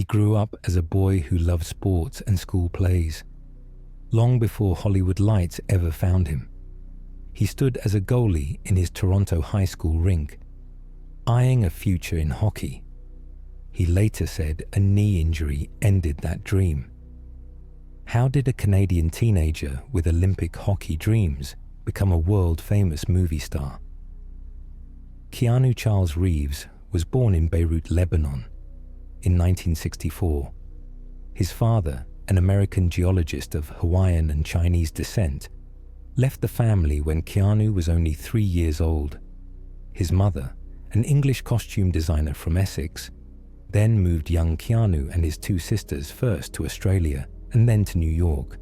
grew up as a boy who loved sports and school plays, long before Hollywood lights ever found him. He stood as a goalie in his Toronto high school rink, eyeing a future in hockey. He later said a knee injury ended that dream. How did a Canadian teenager with Olympic hockey dreams become a world-famous movie star? Keanu Charles Reeves was born in Beirut, Lebanon, in 1964. His father, an American geologist of Hawaiian and Chinese descent, left the family when Keanu was only 3 years old. His mother, an English costume designer from Essex, then moved young Keanu and his 2 sisters first to Australia and then to New York.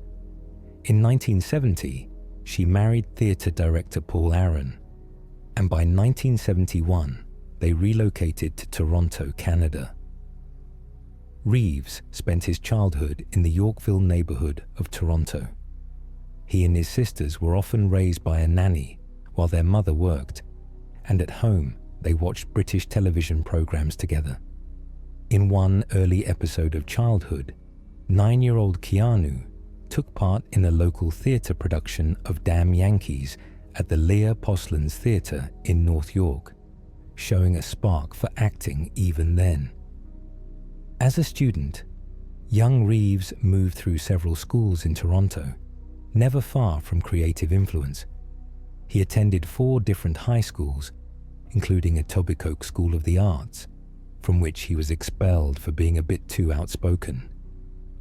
In 1970, she married theatre director Paul Aaron, and by 1971, they relocated to Toronto, Canada. Reeves spent his childhood in the Yorkville neighbourhood of Toronto. He and his sisters were often raised by a nanny while their mother worked, and at home they watched British television programmes together. In one early episode of childhood, 9-year-old Keanu took part in a local theatre production of Damn Yankees at the Leah Poslan's Theatre in North York, showing a spark for acting even then. As a student, young Reeves moved through several schools in Toronto, never far from creative influence. He attended 4 different high schools, including Etobicoke School of the Arts, from which he was expelled for being a bit too outspoken.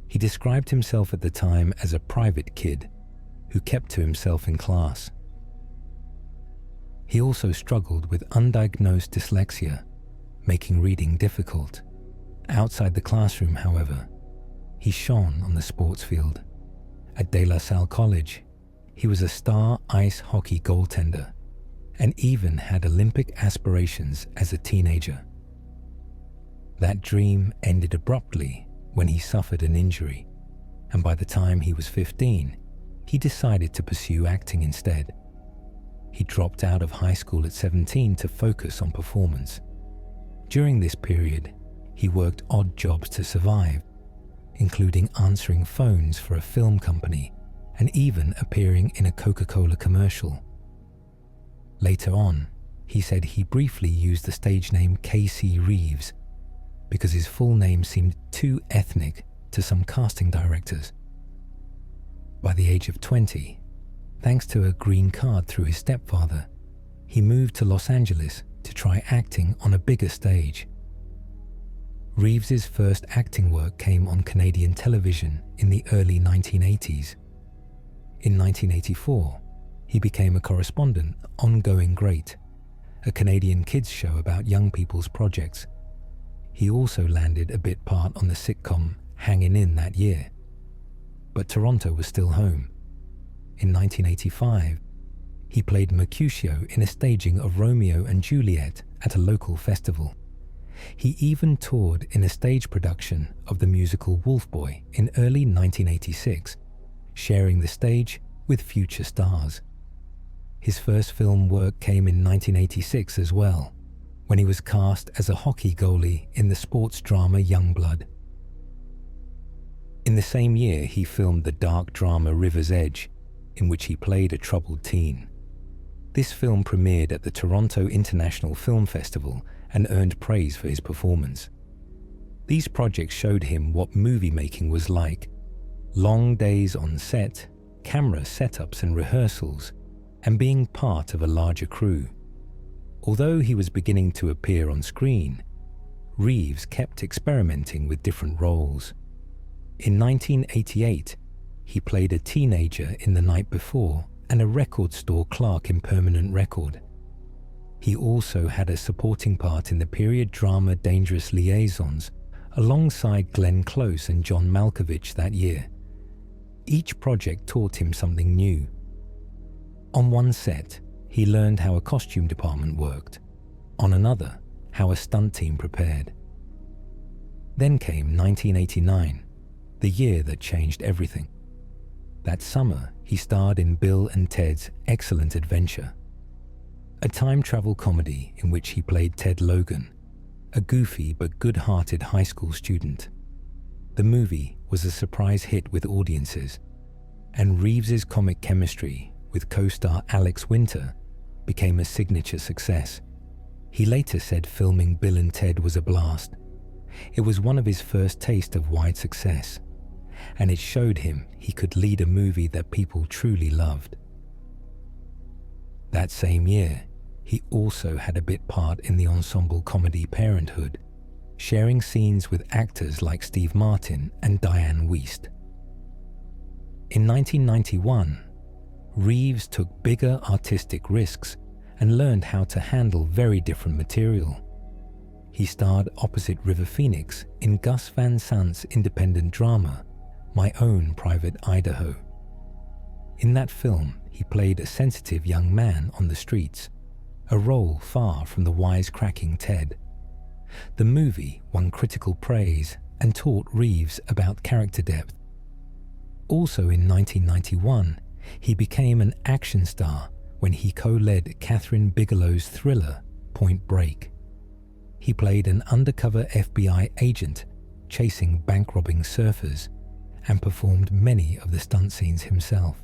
He described himself at the time as a private kid who kept to himself in class. He also struggled with undiagnosed dyslexia, making reading difficult. Outside the classroom, however, he shone on the sports field. At De La Salle College, he was a star ice hockey goaltender and even had Olympic aspirations as a teenager. That dream ended abruptly when he suffered an injury, and by the time he was 15, he decided to pursue acting instead. He dropped out of high school at 17 to focus on performance. During this period, he worked odd jobs to survive, including answering phones for a film company and even appearing in a Coca-Cola commercial. Later on, he said he briefly used the stage name K.C. Reeves because his full name seemed too ethnic to some casting directors. By the age of 20, thanks to a green card through his stepfather, he moved to Los Angeles to try acting on a bigger stage. Reeves's first acting work came on Canadian television in the early 1980s. In 1984, he became a correspondent on Going Great, a Canadian kids show about young people's projects. He also landed a bit part on the sitcom Hangin' In that year. But Toronto was still home. In 1985, he played Mercutio in a staging of Romeo and Juliet at a local festival. He even toured in a stage production of the musical Wolf Boy in early 1986, sharing the stage with future stars. His first film work came in 1986 as well, when he was cast as a hockey goalie in the sports drama Youngblood. In the same year, he filmed the dark drama River's Edge, in which he played a troubled teen. This film premiered at the Toronto International Film Festival and earned praise for his performance. These projects showed him what movie making was like: long days on set, camera setups and rehearsals, and being part of a larger crew. Although he was beginning to appear on screen, Reeves kept experimenting with different roles. In 1988, he played a teenager in The Night Before and a record store clerk in Permanent Record. He also had a supporting part in the period drama Dangerous Liaisons, alongside Glenn Close and John Malkovich that year. Each project taught him something new. On one set, he learned how a costume department worked. On another, how a stunt team prepared. Then came 1989, the year that changed everything. That summer, he starred in Bill and Ted's Excellent Adventure, a time travel comedy in which he played Ted Logan, a goofy but good-hearted high school student. The movie was a surprise hit with audiences, and Reeves's comic chemistry with co-star Alex Winter became a signature success. He later said filming Bill and Ted was a blast. It was one of his first taste of wide success, and it showed him he could lead a movie that people truly loved. That same year, he also had a bit part in the ensemble comedy Parenthood, sharing scenes with actors like Steve Martin and Diane Wiest. In 1991, Reeves took bigger artistic risks and learned how to handle very different material. He starred opposite River Phoenix in Gus Van Sant's independent drama, My Own Private Idaho. In that film, he played a sensitive young man on the streets, a role far from the wisecracking Ted. The movie won critical praise and taught Reeves about character depth. Also in 1991, he became an action star when he co-led Catherine Bigelow's thriller, Point Break. He played an undercover FBI agent chasing bank-robbing surfers and performed many of the stunt scenes himself.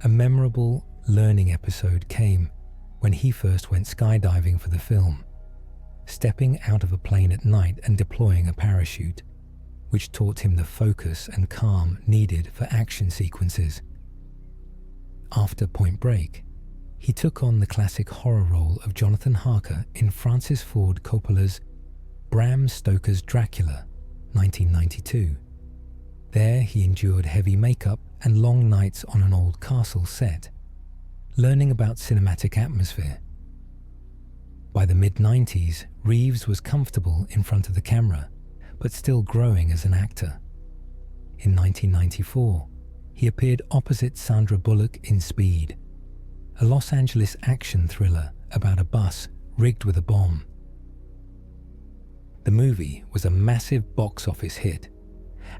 A memorable learning episode came when he first went skydiving for the film, stepping out of a plane at night and deploying a parachute, which taught him the focus and calm needed for action sequences. After Point Break, he took on the classic horror role of Jonathan Harker in Francis Ford Coppola's Bram Stoker's Dracula, 1992. There he endured heavy makeup and long nights on an old castle set, learning about cinematic atmosphere. By the mid-90s, Reeves was comfortable in front of the camera, but still growing as an actor. In 1994, he appeared opposite Sandra Bullock in Speed, a Los Angeles action thriller about a bus rigged with a bomb. The movie was a massive box office hit,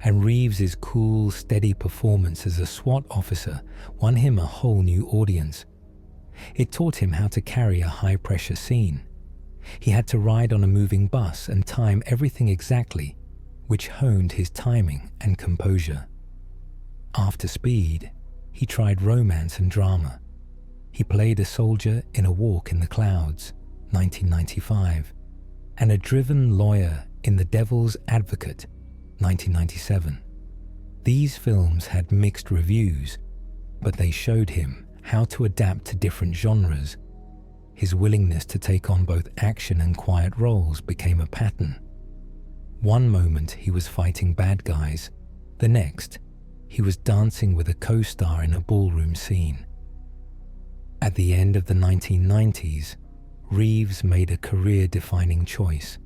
and Reeves's cool, steady performance as a SWAT officer won him a whole new audience. It taught him how to carry a high-pressure scene. He had to ride on a moving bus and time everything exactly, which honed his timing and composure. After Speed, he tried romance and drama. He played a soldier in A Walk in the Clouds, 1995, and a driven lawyer in The Devil's Advocate, 1997. These films had mixed reviews, but they showed him how to adapt to different genres. His willingness to take on both action and quiet roles became a pattern. One moment he was fighting bad guys, the next he was dancing with a co-star in a ballroom scene. At the end of the 1990s, Reeves made a career-defining choice.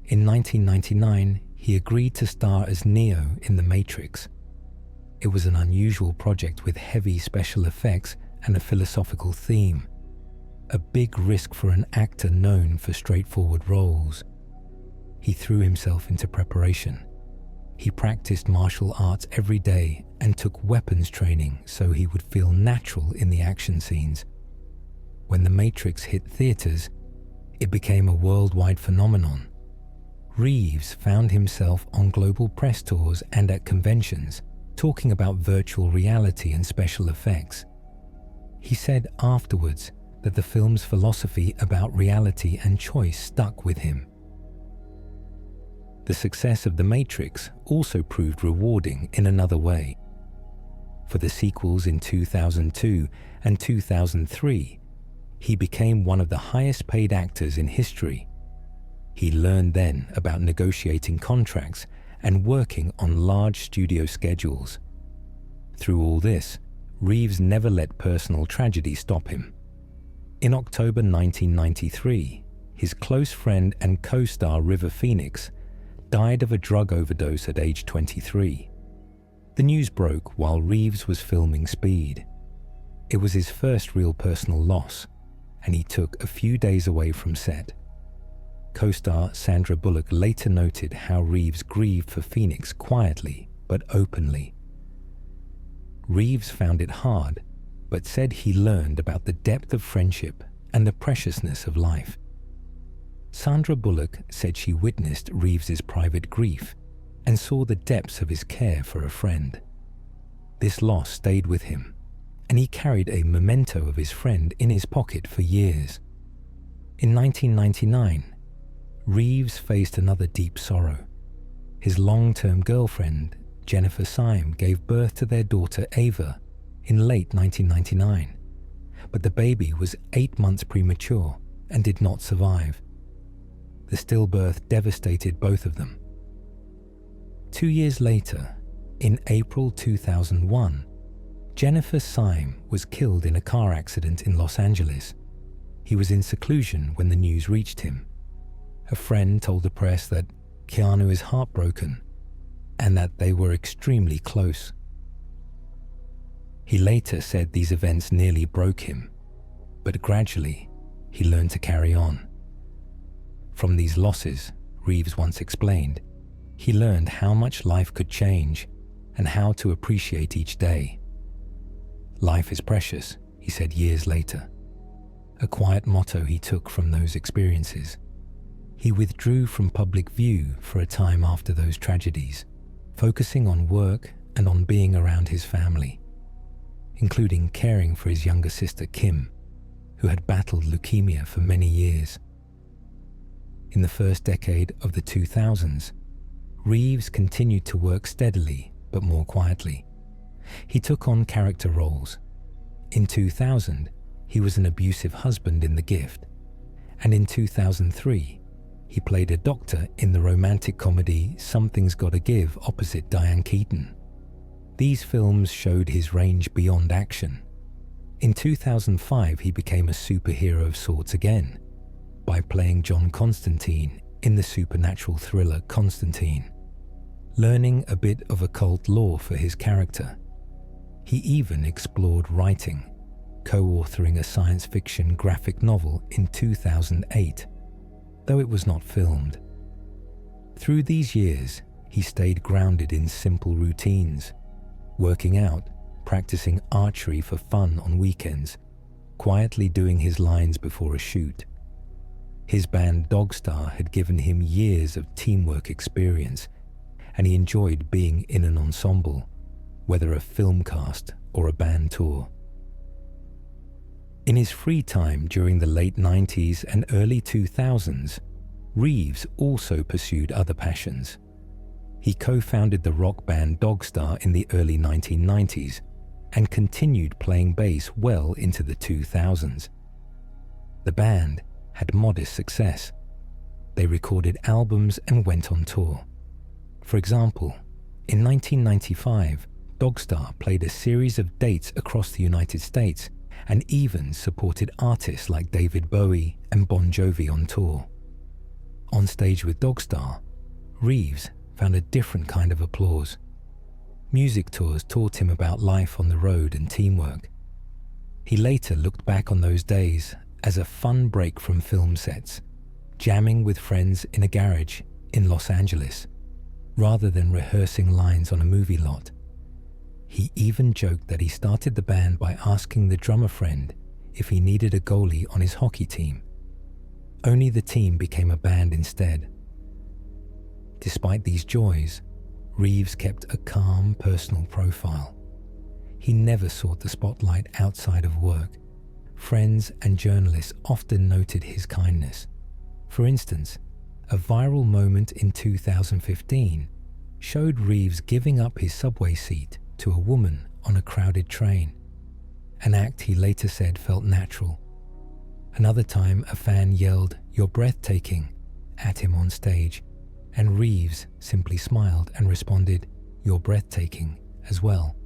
In 1999, he agreed to star as Neo in The Matrix. It was an unusual project with heavy special effects and a philosophical theme, a big risk for an actor known for straightforward roles. He threw himself into preparation. He practiced martial arts every day and took weapons training so he would feel natural in the action scenes. When The Matrix hit theaters, it became a worldwide phenomenon. Reeves found himself on global press tours and at conventions, talking about virtual reality and special effects. He said afterwards that the film's philosophy about reality and choice stuck with him. The success of The Matrix also proved rewarding in another way. For the sequels in 2002 and 2003, he became one of the highest-paid actors in history. He learned then about negotiating contracts and working on large studio schedules. Through all this, Reeves never let personal tragedy stop him. In October 1993, his close friend and co-star River Phoenix died of a drug overdose at age 23. The news broke while Reeves was filming Speed. It was his first real personal loss, and he took a few days away from set. Co-star Sandra Bullock later noted how Reeves grieved for Phoenix quietly but openly. Reeves found it hard, but said he learned about the depth of friendship and the preciousness of life. Sandra Bullock said she witnessed Reeves's private grief and saw the depths of his care for a friend. This loss stayed with him, and he carried a memento of his friend in his pocket for years. In 1999, Reeves faced another deep sorrow. His long-term girlfriend, Jennifer Syme, gave birth to their daughter Ava in late 1999, but the baby was 8 months premature and did not survive. The stillbirth devastated both of them. 2 years later, in April 2001, Jennifer Syme was killed in a car accident in Los Angeles. He was in seclusion when the news reached him. A friend told the press that Keanu is heartbroken and that they were extremely close. He later said these events nearly broke him, but gradually he learned to carry on. From these losses, Reeves once explained, he learned how much life could change and how to appreciate each day. Life is precious, he said years later, a quiet motto he took from those experiences. He withdrew from public view for a time after those tragedies, focusing on work and on being around his family, including caring for his younger sister Kim, who had battled leukemia for many years. In the first decade of the 2000s, Reeves continued to work steadily but more quietly. He took on character roles. In 2000, he was an abusive husband in The Gift, and in 2003, he played a doctor in the romantic comedy Something's Gotta Give opposite Diane Keaton. These films showed his range beyond action. In 2005, he became a superhero of sorts again, by playing John Constantine in the supernatural thriller Constantine. Learning a bit of occult lore for his character, he even explored writing, co-authoring a science fiction graphic novel in 2008, though it was not filmed. Through these years, he stayed grounded in simple routines, working out, practicing archery for fun on weekends, quietly doing his lines before a shoot. His band Dogstar had given him years of teamwork experience, and he enjoyed being in an ensemble, whether a film cast or a band tour. In his free time during the late 90s and early 2000s, Reeves also pursued other passions. He co-founded the rock band Dogstar in the early 1990s and continued playing bass well into the 2000s. The band had modest success. They recorded albums and went on tour. For example, in 1995, Dogstar played a series of dates across the United States and even supported artists like David Bowie and Bon Jovi on tour. On stage with Dogstar, Reeves found a different kind of applause. Music tours taught him about life on the road and teamwork. He later looked back on those days as a fun break from film sets, jamming with friends in a garage in Los Angeles, rather than rehearsing lines on a movie lot. He even joked that he started the band by asking the drummer friend if he needed a goalie on his hockey team. Only the team became a band instead. Despite these joys, Reeves kept a calm personal profile. He never sought the spotlight outside of work. Friends and journalists often noted his kindness. For instance, a viral moment in 2015 showed Reeves giving up his subway seat to a woman on a crowded train, an act he later said felt natural. Another time, a fan yelled, "You're breathtaking," at him on stage, and Reeves simply smiled and responded, "You're breathtaking," as well.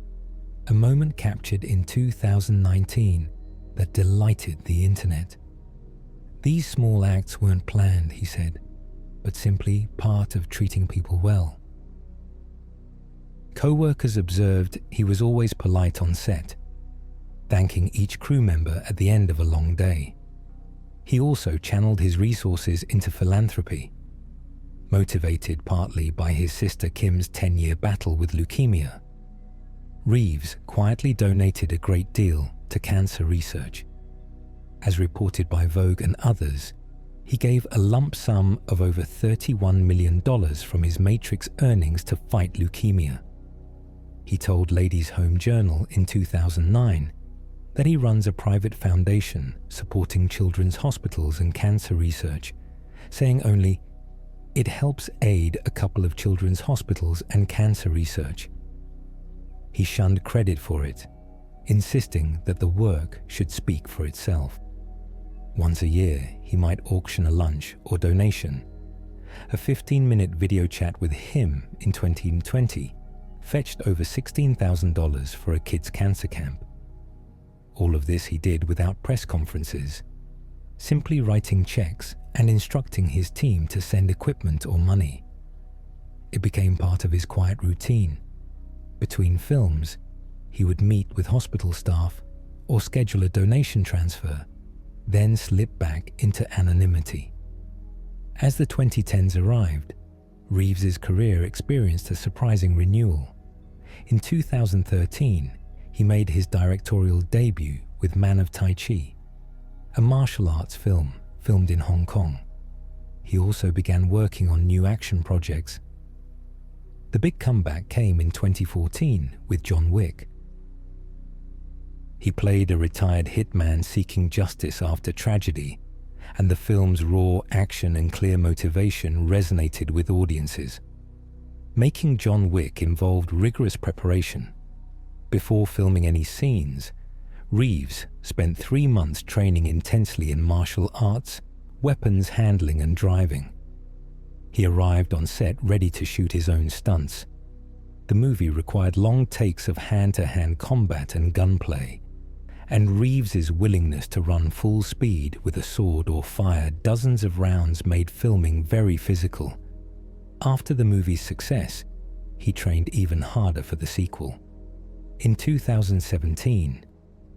A moment captured in 2019 that delighted the internet. These small acts weren't planned, he said, but simply part of treating people well. Co-workers observed he was always polite on set, thanking each crew member at the end of a long day. He also channeled his resources into philanthropy, motivated partly by his sister Kim's 10-year battle with leukemia. Reeves quietly donated a great deal to cancer research. As reported by Vogue and others, He gave a lump sum of over $31 million from his Matrix earnings to fight leukemia. He told Ladies' Home Journal in 2009 that he runs a private foundation supporting children's hospitals and cancer research, saying only, "It helps aid a couple of children's hospitals and cancer research." He shunned credit for it, insisting that the work should speak for itself. Once a year, he might auction a lunch or donation. A 15-minute video chat with him in 2020 fetched over $16,000 for a kids' cancer camp. All of this he did without press conferences, simply writing checks and instructing his team to send equipment or money. It became part of his quiet routine. Between films, he would meet with hospital staff or schedule a donation transfer, then slip back into anonymity. As the 2010s arrived, Reeves's career experienced a surprising renewal. In 2013, he made his directorial debut with Man of Tai Chi, a martial arts film filmed in Hong Kong. He also began working on new action projects. The big comeback came in 2014 with John Wick. He played a retired hitman seeking justice after tragedy, and the film's raw action and clear motivation resonated with audiences. Making John Wick involved rigorous preparation. Before filming any scenes, Reeves spent 3 months training intensely in martial arts, weapons handling and driving. He arrived on set ready to shoot his own stunts. The movie required long takes of hand-to-hand combat and gunplay, and Reeves's willingness to run full speed with a sword or fire dozens of rounds made filming very physical. After the movie's success, he trained even harder for the sequel. In 2017,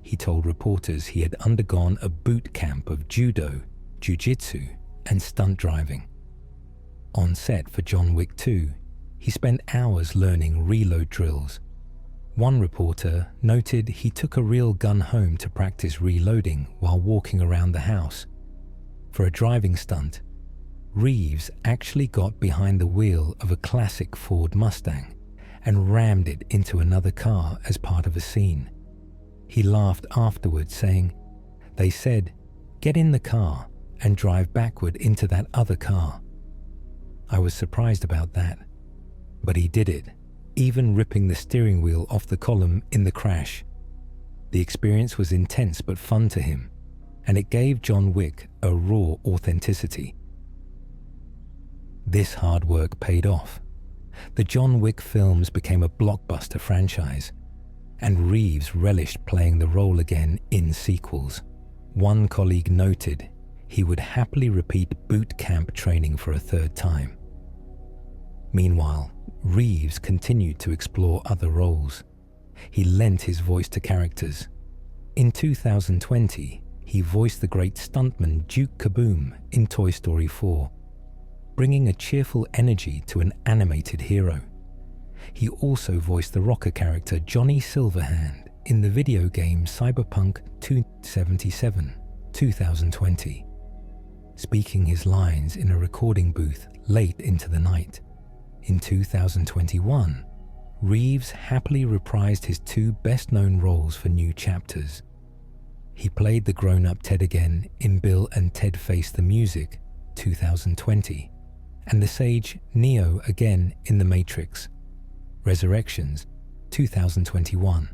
he told reporters he had undergone a boot camp of judo, jiu-jitsu, and stunt driving. On set for John Wick 2, he spent hours learning reload drills. One reporter noted he took a real gun home to practice reloading while walking around the house. For a driving stunt, Reeves actually got behind the wheel of a classic Ford Mustang and rammed it into another car as part of a scene. He laughed afterwards, saying, "They said, 'Get in the car and drive backward into that other car.' I was surprised about that, but he did it, even ripping the steering wheel off the column in the crash. The experience was intense but fun to him, and it gave John Wick a raw authenticity." This hard work paid off. The John Wick films became a blockbuster franchise, and Reeves relished playing the role again in sequels. One colleague noted he would happily repeat boot camp training for a third time. Meanwhile, Reeves continued to explore other roles. He lent his voice to characters. In 2020, he voiced the great stuntman Duke Kaboom in Toy Story 4, bringing a cheerful energy to an animated hero. He also voiced the rocker character Johnny Silverhand in the video game Cyberpunk 2077, 2020, speaking his lines in a recording booth late into the night. In 2021, Reeves happily reprised his 2 best-known roles for new chapters. He played the grown-up Ted again in Bill and Ted Face the Music, 2020, and the sage Neo again in The Matrix, Resurrections, 2021.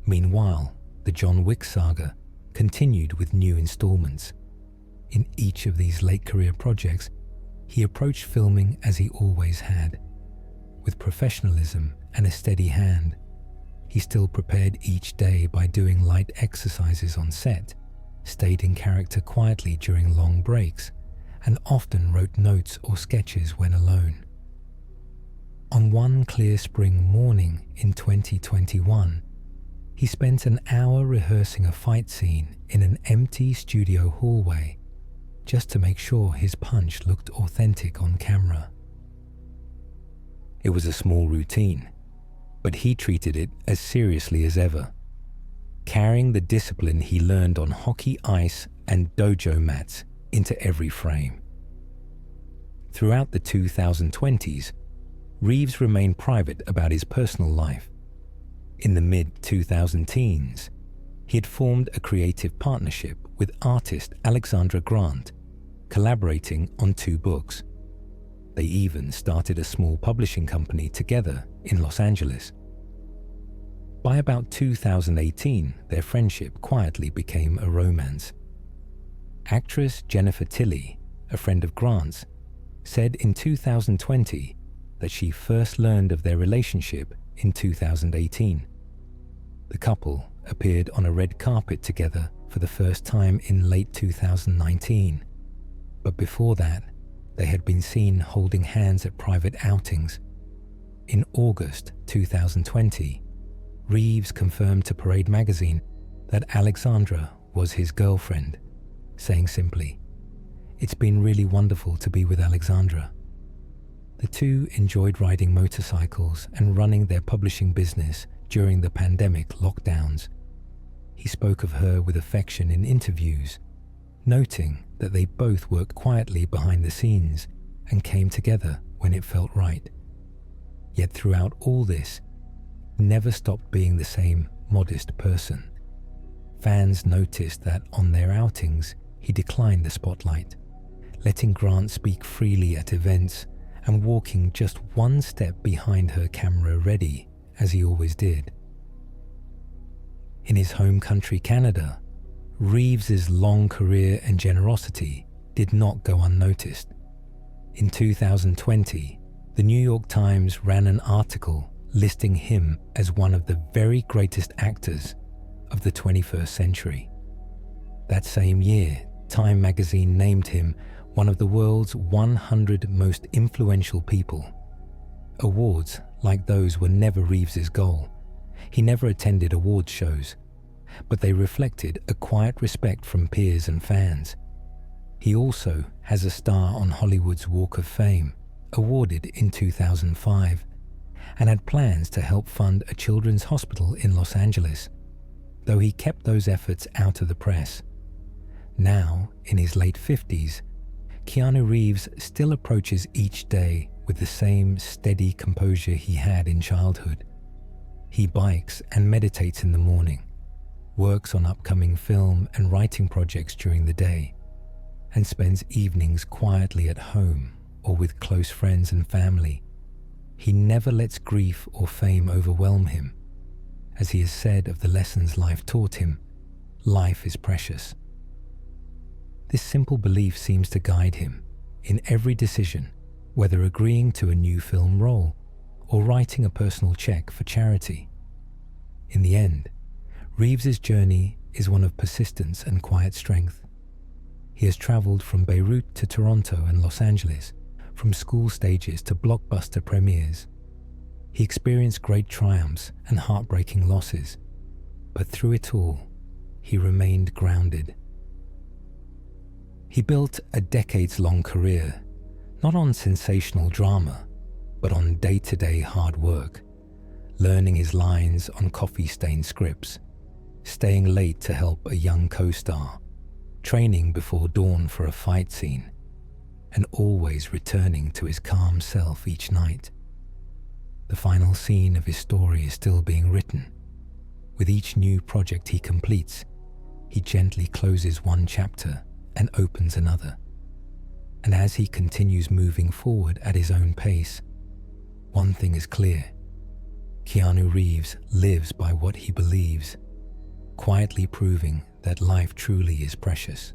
Meanwhile, the John Wick saga continued with new installments. In each of these late-career projects, he approached filming as he always had, with professionalism and a steady hand. He still prepared each day by doing light exercises on set, stayed in character quietly during long breaks, and often wrote notes or sketches when alone. On one clear spring morning in 2021, he spent an hour rehearsing a fight scene in an empty studio hallway, just to make sure his punch looked authentic on camera. It was a small routine, but he treated it as seriously as ever, carrying the discipline he learned on hockey ice and dojo mats into every frame. Throughout the 2020s, Reeves remained private about his personal life. In the mid-2010s, he had formed a creative partnership with artist Alexandra Grant, collaborating on 2 books. They even started a small publishing company together in Los Angeles. By about 2018, their friendship quietly became a romance. Actress Jennifer Tilly, a friend of Grant's, said in 2020 that she first learned of their relationship in 2018. The couple appeared on a red carpet together for the first time in late 2019, but before that, they had been seen holding hands at private outings. In August 2020, Reeves confirmed to Parade magazine that Alexandra was his girlfriend, saying simply, "It's been really wonderful to be with Alexandra." The two enjoyed riding motorcycles and running their publishing business during the pandemic lockdowns. He spoke of her with affection in interviews, noting that they both worked quietly behind the scenes and came together when it felt right. Yet throughout all this, never stopped being the same modest person. Fans noticed that on their outings, he declined the spotlight, letting Grant speak freely at events and walking just one step behind her camera ready, as he always did. In his home country, Canada, Reeves's long career and generosity did not go unnoticed. In 2020, the New York Times ran an article listing him as one of the very greatest actors of the 21st century. That same year, Time magazine named him one of the world's 100 most influential people. Awards like those were never Reeves's goal. He never attended awards shows, but they reflected a quiet respect from peers and fans. He also has a star on Hollywood's Walk of Fame, awarded in 2005, and had plans to help fund a children's hospital in Los Angeles, though he kept those efforts out of the press. Now, in his late 50s, Keanu Reeves still approaches each day with the same steady composure he had in childhood. He bikes and meditates in the morning, works on upcoming film and writing projects during the day, and spends evenings quietly at home or with close friends and family. He never lets grief or fame overwhelm him. As he has said of the lessons life taught him, life is precious. This simple belief seems to guide him in every decision, whether agreeing to a new film role or writing a personal check for charity. In the end, Reeves's journey is one of persistence and quiet strength. He has traveled from Beirut to Toronto and Los Angeles, from school stages to blockbuster premieres. He experienced great triumphs and heartbreaking losses, but through it all, he remained grounded. He built a decades-long career, not on sensational drama, but on day-to-day hard work, learning his lines on coffee-stained scripts, staying late to help a young co-star, training before dawn for a fight scene, and always returning to his calm self each night. The final scene of his story is still being written. With each new project he completes, he gently closes one chapter and opens another. And as he continues moving forward at his own pace, one thing is clear: Keanu Reeves lives by what he believes, quietly proving that life truly is precious.